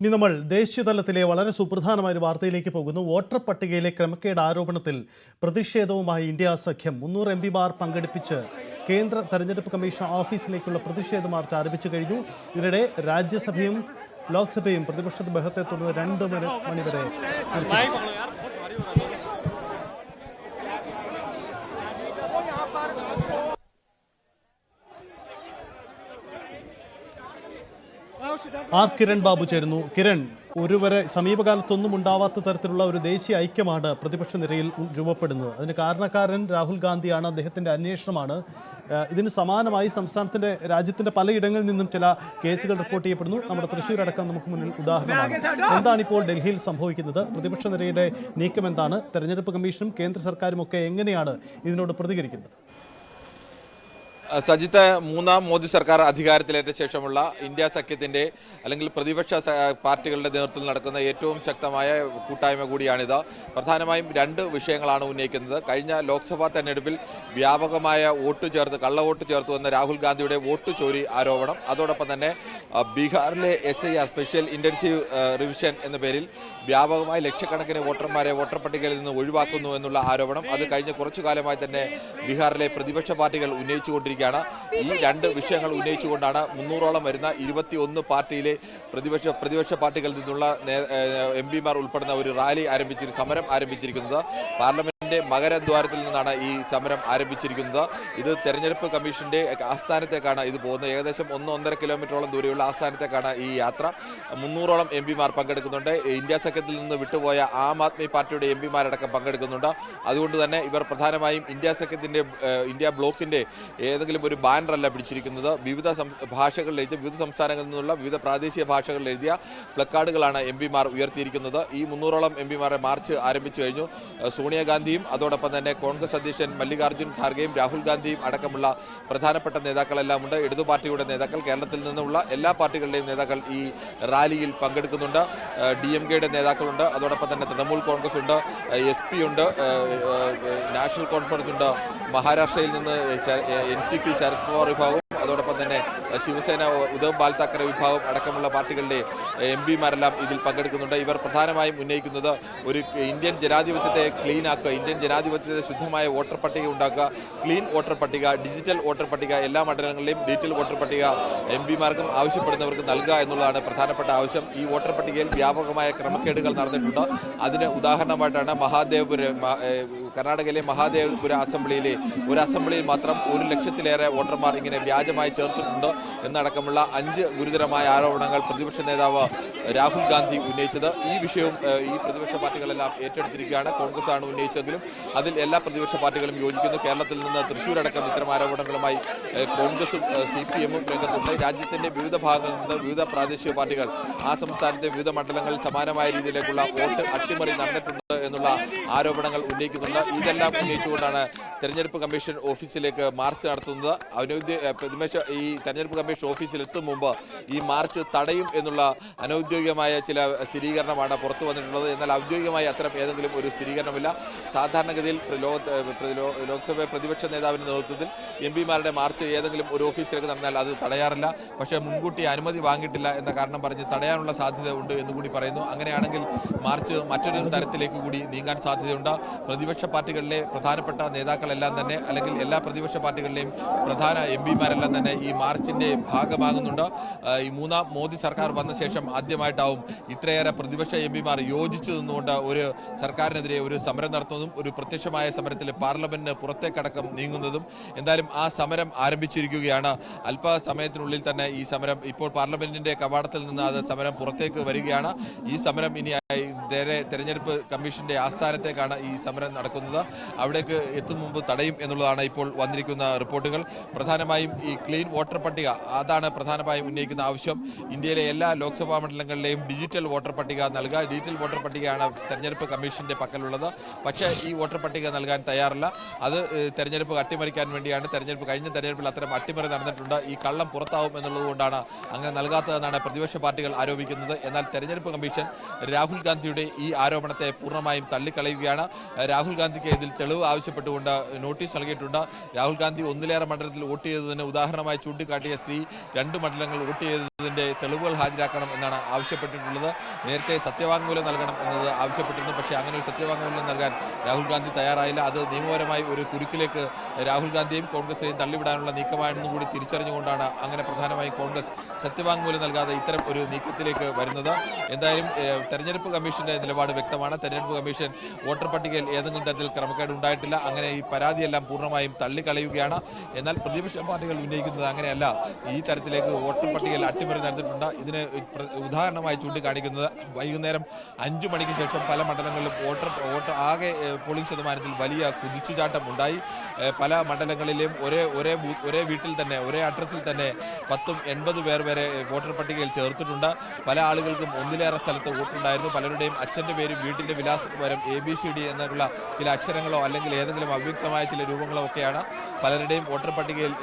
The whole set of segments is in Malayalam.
ഇനി നമ്മൾ ദേശീയതലത്തിലെ വളരെ സുപ്രധാനമായ ഒരു വാർത്തയിലേക്ക് പോകുന്നു. വോട്ടർ പട്ടികയിലെ ക്രമക്കേട് ആരോപണത്തിൽ പ്രതിഷേധവുമായി ഇന്ത്യ സഖ്യം 300 എംപിമാർ പങ്കെടുപ്പിച്ച് കേന്ദ്ര തെരഞ്ഞെടുപ്പ് കമ്മീഷൻ ഓഫീസിലേക്കുള്ള പ്രതിഷേധ മാർച്ച് ആരംഭിച്ചു കഴിഞ്ഞു. ഇതിനിടെ രാജ്യസഭയും ലോക്സഭയും പ്രതിപക്ഷ ബഹളത്തെ തുടർന്ന് 2 മണിവരെ കിരൺ ബാബു ചേരുന്നു. കിരൺ, ഒരുവരെ സമീപകാലത്തൊന്നും ഉണ്ടാവാത്ത തരത്തിലുള്ള ഒരു ദേശീയ ഐക്യമാണ് പ്രതിപക്ഷ നിരയിൽ രൂപപ്പെടുന്നത്. അതിന് കാരണക്കാരൻ രാഹുൽ ഗാന്ധിയാണ്, അദ്ദേഹത്തിന്റെ അന്വേഷണമാണ്. ഇതിന് സമാനമായി രാജ്യത്തിന്റെ പലയിടങ്ങളിൽ നിന്നും ചില കേസുകൾ റിപ്പോർട്ട് ചെയ്യപ്പെടുന്നു. നമ്മുടെ തൃശ്ശൂർ അടക്കം നമുക്ക് മുന്നിൽ ഉദാഹരണമാണ്. എന്താണ് ഇപ്പോൾ ഡൽഹിയിൽ സംഭവിക്കുന്നത്? പ്രതിപക്ഷ നിരയുടെ നീക്കം എന്താണ്? തെരഞ്ഞെടുപ്പ് കമ്മീഷനും കേന്ദ്ര സർക്കാരും ഒക്കെ എങ്ങനെയാണ് ഇതിനോട് പ്രതികരിക്കുന്നത്? സജിത്ത്, മൂന്നാം മോദി സർക്കാർ അധികാരത്തിലേറ്റ ശേഷമുള്ള ഇന്ത്യ സഖ്യത്തിന്റെ അല്ലെങ്കിൽ പ്രതിപക്ഷ പാർട്ടികളുടെ നേതൃത്വത്തിൽ നടക്കുന്ന ഏറ്റവും ശക്തമായ കൂട്ടായ്മ കൂടിയാണിത്. പ്രധാനമായും 2 വിഷയങ്ങളാണ് ഉന്നയിക്കുന്നത്. കഴിഞ്ഞ ലോക്സഭാ തെരഞ്ഞെടുപ്പിൽ വ്യാപകമായ കള്ള വോട്ട് ചേർത്തു വന്ന രാഹുൽ ഗാന്ധിയുടെ വോട്ട് ചോരി ആരോപണം, അതോടൊപ്പം തന്നെ ബീഹാറിലെ SIR സ്പെഷ്യൽ ഇന്റൻസീവ് റിവിഷൻ എന്ന പേരിൽ വ്യാപകമായി ലക്ഷക്കണക്കിന് വോട്ടർമാരെ വോട്ടർ പട്ടികയിൽ നിന്ന് ഒഴിവാക്കുന്നു എന്നുള്ള ആരോപണം, അത് കഴിഞ്ഞ കുറച്ചു കാലമായി തന്നെ ബീഹാറിലെ പ്രതിപക്ഷ പാർട്ടികൾ ഉന്നയിച്ചുകൊണ്ടിരിക്കുകയാണ്. ഈ 2 വിഷയങ്ങൾ ഉന്നയിച്ചുകൊണ്ടാണ് 300ഓളം വരുന്ന 21 പാർട്ടിയിലെ പ്രതിപക്ഷ പാർട്ടികളിൽ നിന്നുള്ള എംപിമാർ ഉൾപ്പെടുന്ന ഒരു റാലി സമരം ആരംഭിച്ചിരിക്കുന്നത്. പാർലമെന്റിന്റെ മകരദ്വാരത്തിൽ നിന്നാണ് ഈ സമരം ആരംഭിച്ചിരിക്കുന്നത്. ഇത് തെരഞ്ഞെടുപ്പ് കമ്മീഷന്റെ ആസ്ഥാനത്തേക്കാണ് ഇത് പോകുന്നത്. ഏകദേശം 1-1.5 കിലോമീറ്ററോളം ദൂരെയുള്ള ആസ്ഥാനത്തേക്കാണ് ഈ യാത്ര. 300ഓളം എംപിമാർ പങ്കെടുക്കുന്നുണ്ട്. ഇന്ത്യ സഖ്യത്തിൽ നിന്ന് വിട്ടുപോയ ആം ആദ്മി പാർട്ടിയുടെ എംപിമാരടക്കം പങ്കെടുക്കുന്നുണ്ട്. അതുകൊണ്ട് തന്നെ ഇവർ പ്രധാനമായും ഇന്ത്യ ബ്ലോക്കിന്റെ ഏതെങ്കിലും ഒരു ബാനറല്ല പിടിച്ചിരിക്കുന്നത്. വിവിധ ഭാഷകളിൽ എഴുതിയ, വിവിധ സംസ്ഥാനങ്ങളിൽ നിന്നുള്ള വിവിധ പ്രാദേശിക ഭാഷകളിൽ എഴുതിയ പ്ലക്കാർഡുകളാണ് എംപിമാർ ഉയർത്തിയിരിക്കുന്നത്. ഈ 300ഓളം എംപിമാരെ മാർച്ച് ആരംഭിച്ചു കഴിഞ്ഞു. സോണിയാഗാന്ധിയും അതോടൊപ്പം തന്നെ കോൺഗ്രസ് അധ്യക്ഷൻ മല്ലികാർജ്ജുൻ ഖാർഗെയും രാഹുൽ ഗാന്ധിയും അടക്കമുള്ള പ്രധാനപ്പെട്ട നേതാക്കളെല്ലാം ഉണ്ട്. ഇടതു പാർട്ടിയുടെ നേതാക്കൾ, കേരളത്തിൽ നിന്നുള്ള എല്ലാ പാർട്ടികളുടെയും നേതാക്കൾ ഈ റാലിയിൽ പങ്കെടുക്കുന്നുണ്ട്. DMKയുടെ നേതാക്കളുണ്ട്, അതോടൊപ്പം തന്നെ തൃണമൂൽ കോൺഗ്രസ് ഉണ്ട്, SP ഉണ്ട്, നാഷണൽ കോൺഫറൻസ് ഉണ്ട്, മഹാരാഷ്ട്രയിൽ നിന്ന് NCP ശരത് പവാർ വിഭാഗവും അതോടൊപ്പം തന്നെ ശിവസേന ഉദ്ധവ് ബാൽ താക്കറെ വിഭാഗം അടക്കമുള്ള പാർട്ടികളുടെ എംപിമാരെല്ലാം ഇതിൽ പങ്കെടുക്കുന്നുണ്ട്. ഇവർ പ്രധാനമായും ഉന്നയിക്കുന്നത് ഒരു ഇന്ത്യൻ ജനാധിപത്യത്തെ ക്ലീൻ ആക്കുക, ഇന്ത്യൻ ജനാധിപത്യത്തെ ശുദ്ധമായ വോട്ടർ പട്ടിക ഉണ്ടാക്കുക, ക്ലീൻ വോട്ടർ പട്ടിക, ഡിജിറ്റൽ വോട്ടർ പട്ടിക, എല്ലാ മണ്ഡലങ്ങളിലെയും ഡിജിറ്റൽ വോട്ടർ പട്ടിക എംപിമാർക്കും ആവശ്യപ്പെടുന്നവർക്ക് നൽകുക എന്നുള്ളതാണ് പ്രധാനപ്പെട്ട ആവശ്യം. ഈ വോട്ടർ പട്ടികയിൽ വ്യാപകമായ ക്രമക്കേടുകൾ നടന്നിട്ടുണ്ട്. അതിന് ഉദാഹരണമായിട്ടാണ് കർണാടകയിലെ മഹാദേവപുര ഒരു അസംബ്ലിയിൽ മാത്രം 1 ലക്ഷത്തിലേറെ വോട്ടർമാർ ഇങ്ങനെ വ്യാജമായി ചേർത്തിട്ടുണ്ട് എന്നടക്കമുള്ള 5 ഗുരുതരമായ ആരോപണങ്ങൾ പ്രതിപക്ഷ നേതാവ് രാഹുൽ ഗാന്ധി ഉന്നയിച്ചത്. ഈ വിഷയവും ഈ പ്രതിപക്ഷ പാർട്ടികളെല്ലാം ഏറ്റെടുത്തിരിക്കുകയാണ്. കോൺഗ്രസ് ആണ് ഉന്നയിച്ചെങ്കിലും അതിൽ എല്ലാ പ്രതിപക്ഷ പാർട്ടികളും യോജിക്കുന്നു. കേരളത്തിൽ നിന്ന് തൃശ്ശൂരടക്കം ഇത്തരം ആരോപണങ്ങളുമായി കോൺഗ്രസും CPM-ഉം രംഗത്തുണ്ട്. രാജ്യത്തിന്റെ വിവിധ ഭാഗങ്ങളിൽ നിന്ന് വിവിധ പ്രാദേശിക പാർട്ടികൾ ആ സംസ്ഥാനത്തെ വിവിധ മണ്ഡലങ്ങളിൽ സമാനമായ രീതിയിലേക്കുള്ള വോട്ട് അട്ടിമറി നടന്നിട്ടുണ്ട് എന്നുള്ള ആരോപണങ്ങൾ ഉന്നയിക്കുന്നുണ്ട്. ഇതെല്ലാം ഉന്നയിച്ചുകൊണ്ടാണ് തെരഞ്ഞെടുപ്പ് കമ്മീഷൻ ഓഫീസിലേക്ക് മാർച്ച് നടത്തുന്നത്. ഈ തെരഞ്ഞെടുപ്പ് കമ്മീഷൻ ഓഫീസിൽ എത്തും മുമ്പ് ഈ മാർച്ച് തടയും എന്നുള്ള അനൌദ്യോഗികമായ ചില സ്ഥിരീകരണമാണ് പുറത്തു വന്നിട്ടുള്ളത്. എന്നാൽ ഔദ്യോഗികമായി അത്തരം ഏതെങ്കിലും ഒരു സ്ഥിരീകരണമില്ല. സാധാരണഗതിയിൽ ലോക്സഭ പ്രതിപക്ഷ നേതാവിന്റെ നേതൃത്വത്തിൽ എംപിമാരുടെ മാർച്ച് ഏതെങ്കിലും ഒരു ഓഫീസിലേക്ക് നടന്നാൽ അത് തടയാറില്ല. പക്ഷേ മുൻകൂട്ടി അനുമതി വാങ്ങിയിട്ടില്ല എന്ന കാരണം പറഞ്ഞ് തടയാനുള്ള സാധ്യത ഉണ്ട് എന്നുകൂടി പറയുന്നു. അങ്ങനെയാണെങ്കിൽ മാർച്ച് മറ്റൊരു തരത്തിലേക്ക് കൂടി നീങ്ങാൻ സാധ്യതയുണ്ട്. പ്രതിപക്ഷ പാർട്ടികളിലെ പ്രധാനപ്പെട്ട നേതാക്കളെല്ലാം തന്നെ, അല്ലെങ്കിൽ എല്ലാ പ്രതിപക്ഷ പാർട്ടികളിലെയും പ്രധാന എംപിമാരെല്ലാം തന്നെ ഈ മാർച്ചിന്റെ ഭാഗമാകുന്നുണ്ട്. ഈ മൂന്നാം മോദി സർക്കാർ വന്ന ശേഷം ആദ്യമായിട്ടാവും ഇത്രയേറെ പ്രതിപക്ഷ എംപിമാർ യോജിച്ചു നിന്നുകൊണ്ട് ഒരു സർക്കാരിനെതിരെ ഒരു സമരം നടത്തുന്നതും ഒരു പ്രത്യക്ഷമായ സമരത്തിൽ പാർലമെന്റിന് പുറത്തേക്കടക്കം നീങ്ങുന്നതും. എന്തായാലും ആ സമരം ആരംഭിച്ചിരിക്കുകയാണ്. അല്പസമയത്തിനുള്ളിൽ തന്നെ ഈ സമരം ഇപ്പോൾ പാർലമെന്റിന്റെ കവാടത്തിൽ നിന്ന് അത് സമരം പുറത്തേക്ക് വരികയാണ്. ഈ സമരം ഇനി തെരഞ്ഞെടുപ്പ് കമ്മീഷന്റെ ആസ്ഥാനത്തേക്കാണ് ഈ സമരം നടക്കുന്നത്. അവിടേക്ക് എത്തും മുമ്പ് തടയും എന്നുള്ളതാണ് ഇപ്പോൾ വന്നിരിക്കുന്ന റിപ്പോർട്ടുകൾ. പ്രധാനമായും ഈ ക്ലീൻ വോട്ടർ പട്ടിക, അതാണ് പ്രധാനമായും ഉന്നയിക്കുന്ന ആവശ്യം. ഇന്ത്യയിലെ എല്ലാ ലോക്സഭാ മണ്ഡലങ്ങളിലെയും ഡിജിറ്റൽ വോട്ടർ പട്ടിക നൽകുക. ഡിജിറ്റൽ വോട്ടർ പട്ടികയാണ് തെരഞ്ഞെടുപ്പ് കമ്മീഷന്റെ പക്കലുള്ളത്. പക്ഷേ ഈ വോട്ടർ പട്ടിക നൽകാൻ തയ്യാറല്ല. അത് തെരഞ്ഞെടുപ്പ് അട്ടിമറിക്കാൻ വേണ്ടിയാണ്. കഴിഞ്ഞ തെരഞ്ഞെടുപ്പിൽ അത്തരം അട്ടിമറി നടന്നിട്ടുണ്ട്. ഈ കള്ളം പുറത്താവും എന്നുള്ളതുകൊണ്ടാണ് അങ്ങനെ നൽകാത്തതെന്നാണ് പ്രതിപക്ഷ പാർട്ടികൾ ആരോപിക്കുന്നത്. എന്നാൽ തെരഞ്ഞെടുപ്പ് കമ്മീഷൻ രാഹുൽ ഗാന്ധിയുടെ ഗാന്ധിയുടെ ഈ ആരോപണത്തെ പൂർണ്ണമായും തള്ളിക്കളയുകയാണ്. രാഹുൽ ഗാന്ധിക്ക് ഇതിൽ തെളിവ് ആവശ്യപ്പെട്ടുകൊണ്ട് നോട്ടീസ് നൽകിയിട്ടുണ്ട്. രാഹുൽ ഗാന്ധി ഒന്നിലേറെ മണ്ഡലത്തിൽ വോട്ട് ചെയ്തതിന് ഉദാഹരണമായി ചൂണ്ടിക്കാട്ടിയ സ്ത്രീ 2 മണ്ഡലങ്ങൾ വോട്ട് ചെയ്തതിന്റെ തെളിവുകൾ ഹാജരാക്കണം എന്നാണ് ആവശ്യപ്പെട്ടിട്ടുള്ളത്. നേരത്തെ സത്യവാങ്മൂലം നൽകണം എന്നത് ആവശ്യപ്പെട്ടിരുന്നു. പക്ഷേ അങ്ങനെ ഒരു സത്യവാങ്മൂലം നൽകാൻ രാഹുൽ ഗാന്ധി തയ്യാറായില്ല. അത് നിയമപരമായി ഒരു കുരുക്കിലേക്ക് രാഹുൽ ഗാന്ധിയെയും കോൺഗ്രസിനെയും തള്ളിവിടാനുള്ള നീക്കമാണെന്നും കൂടി തിരിച്ചറിഞ്ഞുകൊണ്ടാണ് അങ്ങനെ പ്രധാനമായും കോൺഗ്രസ് സത്യവാങ്മൂലം നൽകാതെ ഇത്തരം ഒരു നീക്കത്തിലേക്ക് വരുന്നത്. എന്തായാലും തെരഞ്ഞെടുപ്പ് കമ്മീഷന്റെ നിലപാട് വ്യക്തമാണ്. തെരഞ്ഞെടുപ്പ് കമ്മീഷൻ വോട്ടർ പട്ടികയിൽ ഏതെങ്കിലും തരത്തിൽ ക്രമക്കേട് ഉണ്ടായിട്ടില്ല. അങ്ങനെ ഈ പരാതിയെല്ലാം പൂർണ്ണമായും തള്ളിക്കളയുകയാണ്. എന്നാൽ പ്രതിപക്ഷ പാർട്ടികൾ ഉന്നയിക്കുന്നത് അങ്ങനെയല്ല. ഈ തരത്തിലേക്ക് വോട്ടർ പട്ടികയിൽ അട്ടിമറി നടന്നിട്ടുണ്ട്. ഇതിന് ഉദാഹരണമായി ചൂണ്ടിക്കാണിക്കുന്നത് വൈകുന്നേരം 5 മണിക്ക് ശേഷം പല മണ്ഡലങ്ങളിലും വോട്ടർ ആകെ പോളിംഗ് ശതമാനത്തിൽ വലിയ കുതിച്ചുചാട്ടം ഉണ്ടായി. പല മണ്ഡലങ്ങളിലെയും ഒരേ വീട്ടിൽ തന്നെ ഒരേ അഡ്രസ്സിൽ തന്നെ 10-80 പേർ വരെ വോട്ടർ പട്ടികയിൽ ചേർത്തിട്ടുണ്ട്. പല ആളുകൾക്കും ഒന്നിലേറെ സ്ഥലത്ത് വോട്ടുണ്ടായിരുന്നു. പലരുടെയും അച്ഛൻ്റെ പേരും വീട്ടിൻ്റെ വിലാസപരം ABCD എന്നുള്ള ചില അക്ഷരങ്ങളോ അല്ലെങ്കിൽ ഏതെങ്കിലും അവ്യക്തമായ ചില രൂപങ്ങളോ ഒക്കെയാണ്. പലരുടെയും വോട്ടർ പട്ടികയിൽ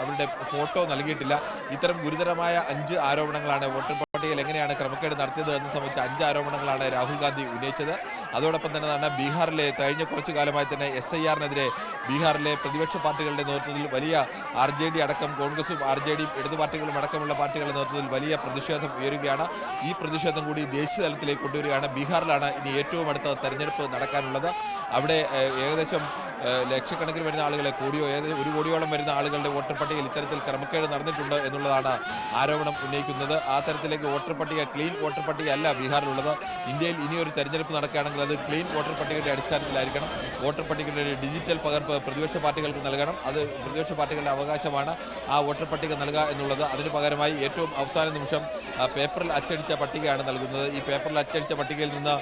അവരുടെ ഫോട്ടോ നൽകിയിട്ടില്ല. ഇത്തരം ഗുരുതരമായ 5 ആരോപണങ്ങളാണ് വോട്ടർ പട്ടികയിൽ എങ്ങനെയാണ് ക്രമക്കേട് നടത്തിയത് എന്ന് സംബന്ധിച്ച 5 ആരോപണങ്ങളാണ് രാഹുൽ ഗാന്ധി ഉന്നയിച്ചത്. അതോടൊപ്പം തന്നെ ബീഹാറിലെ കഴിഞ്ഞ കുറച്ചു കാലമായി തന്നെ SIR-നെതിരെ ബീഹാറിലെ പ്രതിപക്ഷ പാർട്ടികളുടെ നേതൃത്വത്തിൽ വലിയ RJD അടക്കം കോൺഗ്രസും RJDയും ഇടതു പാർട്ടികളും അടക്കമുള്ള പാർട്ടികളുടെ നേതൃത്വത്തിൽ വലിയ പ്രതിഷേധം ഉയരുകയാണ്. ഈ പ്രതിഷേധം കൂടി ദേശീയ തലത്തിലേക്ക് കൊണ്ടുവരികയാണ്. ബീഹാറിലാണ് ഇനി ഏറ്റവും അടുത്ത തെരഞ്ഞെടുപ്പ് നടക്കാനുള്ളത്. അവിടെ ഏകദേശം ലക്ഷക്കണക്കിന് വരുന്ന ആളുകളെ ഏകദേശം 1 കോടിയോളം വരുന്ന ആളുകളുടെ വോട്ടർ പട്ടികയിൽ ഇത്തരത്തിൽ ക്രമക്കേട് നടന്നിട്ടുണ്ട് എന്നുള്ളതാണ് ആരോപണം ഉന്നയിക്കുന്നത്. ആ തരത്തിലേക്ക് വോട്ടർ പട്ടിക ക്ലീൻ വോട്ടർ പട്ടിക അല്ല ബീഹാറിലുള്ളത്. ഇന്ത്യയിൽ ഇനിയൊരു തെരഞ്ഞെടുപ്പ് നടക്കുകയാണെങ്കിൽ അത് ക്ലീൻ വോട്ടർ പട്ടികയുടെ അടിസ്ഥാനത്തിലായിരിക്കണം. വോട്ടർ പട്ടികയുടെ ഒരു ഡിജിറ്റൽ പകർപ്പ് പ്രതിപക്ഷ പാർട്ടികൾക്ക് നൽകണം. അത് പ്രതിപക്ഷ പാർട്ടികളുടെ അവകാശമാണ് ആ വോട്ടർ പട്ടിക നൽകുക എന്നുള്ളത്. അതിന് പകരമായി ഏറ്റവും അവസാന നിമിഷം പേപ്പറിൽ അച്ചടിച്ച പട്ടികയാണ് നൽകുന്നത്. ഈ പേപ്പറിൽ അച്ചടിച്ച പട്ടികയിൽ നിന്ന്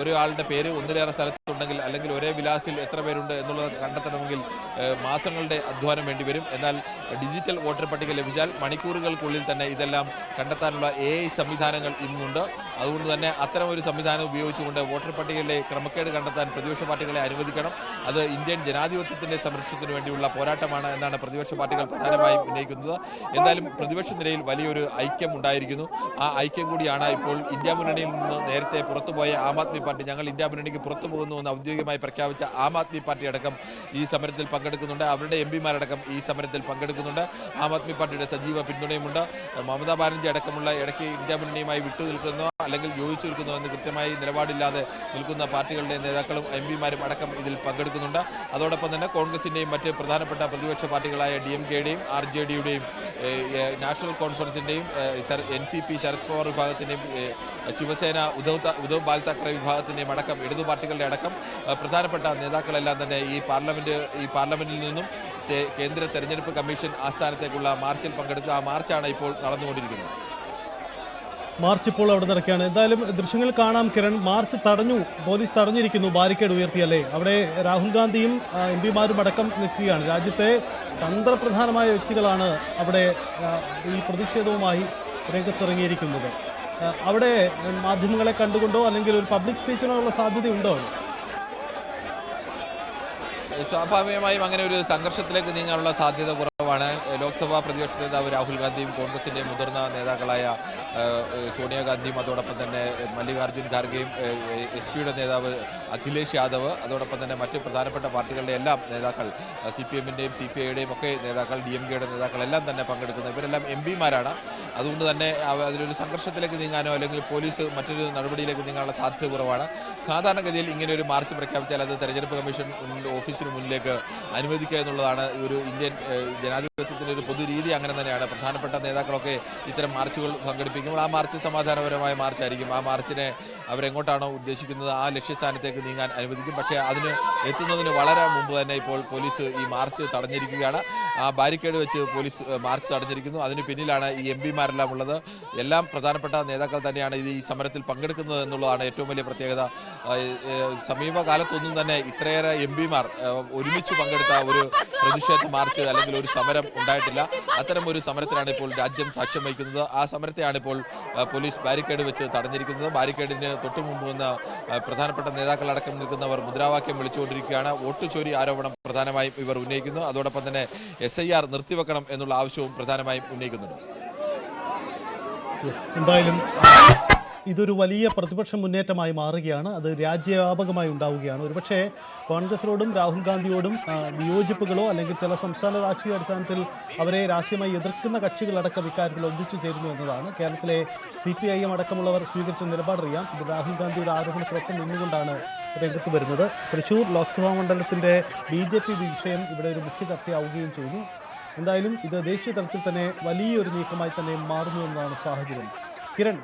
ഒരാളുടെ പേര് ഒന്നിലേറെ സ്ഥലത്തുണ്ടെങ്കിൽ അല്ലെങ്കിൽ ഒരേ വിലാസിൽ എത്ര പേരുണ്ട് എന്നുള്ളത് കണ്ടെത്തണമെങ്കിൽ മാസങ്ങളുടെ അധ്വാനം വേണ്ടിവരും. എന്നാൽ ഡിജിറ്റൽ വോട്ടർ പട്ടിക ലഭിച്ചാൽ മണിക്കൂറുകൾക്കുള്ളിൽ തന്നെ ഇതെല്ലാം കണ്ടെത്താനുള്ള AI സംവിധാനങ്ങൾ ഇന്നുണ്ട്. അതുകൊണ്ട് തന്നെ അത്തരം ഒരു സംവിധാനം ഉപയോഗിച്ചുകൊണ്ട് വോട്ടർ പട്ടികയിലെ ക്രമക്കേട് കണ്ടെത്താൻ പ്രതിപക്ഷ പാർട്ടികളെ അനുവദിക്കണം. അത് ഇന്ത്യൻ ജനാധിപത്യത്തിന്റെ സംരക്ഷണത്തിന് വേണ്ടിയുള്ള പോരാട്ടമാണ് എന്നാണ് പ്രതിപക്ഷ പാർട്ടികൾ പ്രധാനമായും ഉന്നയിക്കുന്നത്. എന്തായാലും പ്രതിപക്ഷ നിരയിൽ വലിയൊരു ഐക്യം ഉണ്ടായിരിക്കുന്നു. ആ ഐക്യം കൂടിയാണ് ഇപ്പോൾ ഇന്ത്യ മുന്നണിയിൽ നിന്ന് നേരത്തെ പുറത്തുപോയ ആം ആദ്മി പാർട്ടി, ഞങ്ങൾ ഇന്ത്യ മുന്നണിക്ക് പുറത്തു പോകുന്നുവെന്ന് ഔദ്യോഗികമായി പ്രഖ്യാപിച്ച ആം ആദ്മി പാർട്ടി അടക്കം ഈ സമരത്തിൽ പങ്കെടുക്കുന്നുണ്ട്. അവരുടെ MPമാരടക്കം ഈ സമരത്തിൽ പങ്കെടുക്കുന്നുണ്ട്. ആം ആദ്മി പാർട്ടിയുടെ സജീവ പിന്തുണയുമുണ്ട്. മമതാ ബാനർജി അടക്കമുള്ള ഇടയ്ക്ക് ഇന്ത്യ മുന്നണിയുമായി വിട്ടുനിൽക്കുന്നോ അല്ലെങ്കിൽ യോജിച്ചു നിൽക്കുന്നോ എന്ന് കൃത്യമായി നിലപാടില്ലാതെ നിൽക്കുന്ന പാർട്ടികളുടെ നേതാക്കളും MPമാരും അടക്കം ഇതിൽ പങ്കെടുക്കുന്നുണ്ട്. അതോടൊപ്പം തന്നെ കോൺഗ്രസിൻ്റെയും മറ്റ് പ്രധാനപ്പെട്ട പ്രതിപക്ഷ പാർട്ടികളായ DMK-യുടെയും RJD-യുടെയും നാഷണൽ കോൺഫറൻസിൻ്റെയും NCP ശരത് പവാർ വിഭാഗത്തിൻ്റെയും ശിവസേന ഉദ്ധവ് ബാൽ താക്കറെ വിഭാഗത്തിൻ്റെയും അടക്കം ഇടതു പാർട്ടികളുടെ അടക്കം പ്രധാനപ്പെട്ട നേതാക്കളെല്ലാം തന്നെ ഈ പാർലമെന്റിൽ നിന്നും കേന്ദ്ര തെരഞ്ഞെടുപ്പ് കമ്മീഷൻ ആസ്ഥാനത്തേക്കുള്ള മാർച്ചിൽ പങ്കെടുക്കുക. ആ മാർച്ചാണ് ഇപ്പോൾ നടന്നുകൊണ്ടിരിക്കുന്നത്. മാർച്ച് ഇപ്പോൾ അവിടെ നടക്കുകയാണ്. എന്തായാലും ദൃശ്യങ്ങൾ കാണാം കിരൺ. മാർച്ച് തടഞ്ഞു, പോലീസ് തടഞ്ഞിരിക്കുന്നു, ബാരിക്കേഡ് ഉയർത്തിയല്ലേ. അവിടെ രാഹുൽ ഗാന്ധിയും MPമാരും അടക്കം നിൽക്കുകയാണ്. രാജ്യത്തെ തന്ത്രപ്രധാനമായ വ്യക്തികളാണ് അവിടെ ഈ പ്രതിഷേധവുമായി രംഗത്തിറങ്ങിയിരിക്കുന്നത്. അവിടെ മാധ്യമങ്ങളെ കണ്ടുകൊണ്ടോ അല്ലെങ്കിൽ ഒരു പബ്ലിക് സ്പീച്ചിനോ ഉള്ള സാധ്യതയുണ്ടോ? സ്വാഭാവികമായും അങ്ങനെ ഒരു സംഘർഷത്തിലേക്ക് നീങ്ങാനുള്ള സാധ്യത കുറവാണ്. ലോക്സഭാ പ്രതിപക്ഷ നേതാവ് രാഹുൽ ഗാന്ധിയും കോൺഗ്രസിൻ്റെ മുതിർന്ന നേതാക്കളായ സോണിയാഗാന്ധിയും അതോടൊപ്പം തന്നെ മല്ലികാർജ്ജുൻ ഖാർഗെയും SP-യുടെ നേതാവ് അഖിലേഷ് യാദവ് അതോടൊപ്പം തന്നെ മറ്റ് പ്രധാനപ്പെട്ട പാർട്ടികളുടെ എല്ലാം നേതാക്കൾ, CPM-ൻ്റെയും CPI-യുടെയും ഒക്കെ നേതാക്കൾ, DMK-യുടെ നേതാക്കളെല്ലാം തന്നെ പങ്കെടുക്കുന്നത്. ഇവരെല്ലാം MPമാരാണ്. അതുകൊണ്ട് തന്നെ അതിലൊരു സംഘർഷത്തിലേക്ക് നീങ്ങാനോ അല്ലെങ്കിൽ പോലീസ് മറ്റൊരു നടപടിയിലേക്ക് നീങ്ങാനുള്ള സാധ്യത കുറവാണ്. സാധാരണഗതിയിൽ ഇങ്ങനെ ഒരു മാർച്ച് പ്രഖ്യാപിച്ചാൽ അത് തെരഞ്ഞെടുപ്പ് കമ്മീഷൻ ഓഫീസിന് മുന്നിലേക്ക് അനുവദിക്കുക എന്നുള്ളതാണ് ഒരു ഇന്ത്യൻ ജനാധിപത്യത്തിൻ്റെ ഒരു പൊതുരീതി. അങ്ങനെ തന്നെയാണ്. പ്രധാനപ്പെട്ട നേതാക്കളൊക്കെ ഇത്തരം മാർച്ചുകൾ സംഘടിപ്പിക്കുമ്പോൾ ആ മാർച്ച് സമാധാനപരമായ മാർച്ചായിരിക്കും. ആ മാർച്ചിനെ അവരെങ്ങോട്ടാണോ ഉദ്ദേശിക്കുന്നത് ആ ലക്ഷ്യസ്ഥാനത്തേക്ക് നീങ്ങാൻ അനുവദിക്കും. പക്ഷേ അതിന് എത്തുന്നതിന് വളരെ മുമ്പ് തന്നെ ഇപ്പോൾ പോലീസ് ഈ മാർച്ച് തടഞ്ഞിരിക്കുകയാണ്. ആ ബാരിക്കേഡ് വെച്ച് പോലീസ് മാർച്ച് തടഞ്ഞിരിക്കുന്നു. അതിന് പിന്നിലാണ് ഈ MPമാരെല്ലാം ഉള്ളത്. എല്ലാം പ്രധാനപ്പെട്ട നേതാക്കൾ തന്നെയാണ് ഈ സമരത്തിൽ പങ്കെടുക്കുന്നത് എന്നുള്ളതാണ് ഏറ്റവും വലിയ പ്രത്യേകത. സമീപകാലത്തൊന്നും തന്നെ ഇത്രയേറെ MPമാർ ഒരുമിച്ച് പങ്കെടുത്ത ഒരു പ്രതിഷേധ മാർച്ച് അല്ലെങ്കിൽ ഒരു സമരം ഉണ്ടായിട്ടില്ല. അത്തരം ഒരു സമരത്തിനാണ് ഇപ്പോൾ രാജ്യം സാക്ഷ്യം വഹിക്കുന്നത്. ആ സമരത്തെയാണ് ഇപ്പോൾ പോലീസ് ബാരിക്കേഡ് വെച്ച് തടഞ്ഞിരിക്കുന്നത്. ബാരിക്കേഡിന് തൊട്ടു മുമ്പ് നിന്ന് പ്രധാനപ്പെട്ട നേതാക്കളടക്കം നിൽക്കുന്നവർ മുദ്രാവാക്യം വിളിച്ചുകൊണ്ടിരിക്കുകയാണ്. വോട്ട് ചോരി ആരോപണം പ്രധാനമായും ഇവർ ഉന്നയിക്കുന്നു. അതോടൊപ്പം തന്നെ SIR നിർത്തിവെക്കണം എന്നുള്ള ആവശ്യവും പ്രധാനമായും ഉന്നയിക്കുന്നുണ്ട്. എന്തായാലും ഇതൊരു വലിയ പ്രതിപക്ഷ മുന്നേറ്റമായി മാറുകയാണ്. അത് രാജ്യവ്യാപകമായി ഉണ്ടാവുകയാണ്. ഒരുപക്ഷെ കോൺഗ്രസിനോടും രാഹുൽ ഗാന്ധിയോടും വിയോജിപ്പുകളോ അല്ലെങ്കിൽ ചില സംസ്ഥാന രാഷ്ട്രീയ അടിസ്ഥാനത്തിൽ അവരെ രാഷ്ട്രീയമായി എതിർക്കുന്ന കക്ഷികളടക്കം ഇക്കാര്യത്തിൽ ഒന്നിച്ചു ചേരുന്നു എന്നതാണ്. കേരളത്തിലെ CPIM അടക്കമുള്ളവർ സ്വീകരിച്ച നിലപാടറിയാം. ഇത് രാഹുൽ ഗാന്ധിയുടെ ആരോപണത്തിനൊപ്പം നിന്നുകൊണ്ടാണ് രംഗത്ത് വരുന്നത്. തൃശ്ശൂർ ലോക്സഭാ മണ്ഡലത്തിൻ്റെ BJP വിഷയം ഇവിടെ ഒരു മുഖ്യ ചർച്ചയാവുകയും ചെയ്യുന്നു. എന്തായാലും ഇത് ദേശീയ തലത്തിൽ തന്നെ വലിയൊരു നീക്കമായി തന്നെ മാറുന്നു എന്നതാണ് സാഹചര്യം. കിരൺ,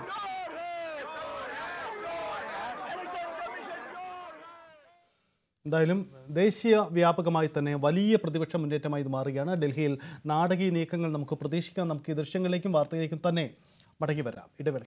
എന്തായാലും ദേശീയ വ്യാപകമായി തന്നെ വലിയ പ്രതിപക്ഷ മുന്നേറ്റമായി ഇത് മാറുകയാണ്. ഡൽഹിയിൽ നാടകീയ നീക്കങ്ങൾ നമുക്ക് പ്രതീക്ഷിക്കാം. നമുക്ക് ഈ ദൃശ്യങ്ങളിലേക്കും വാർത്തകളിലേക്കും തന്നെ മടങ്ങി വരാം. ഇടവേള.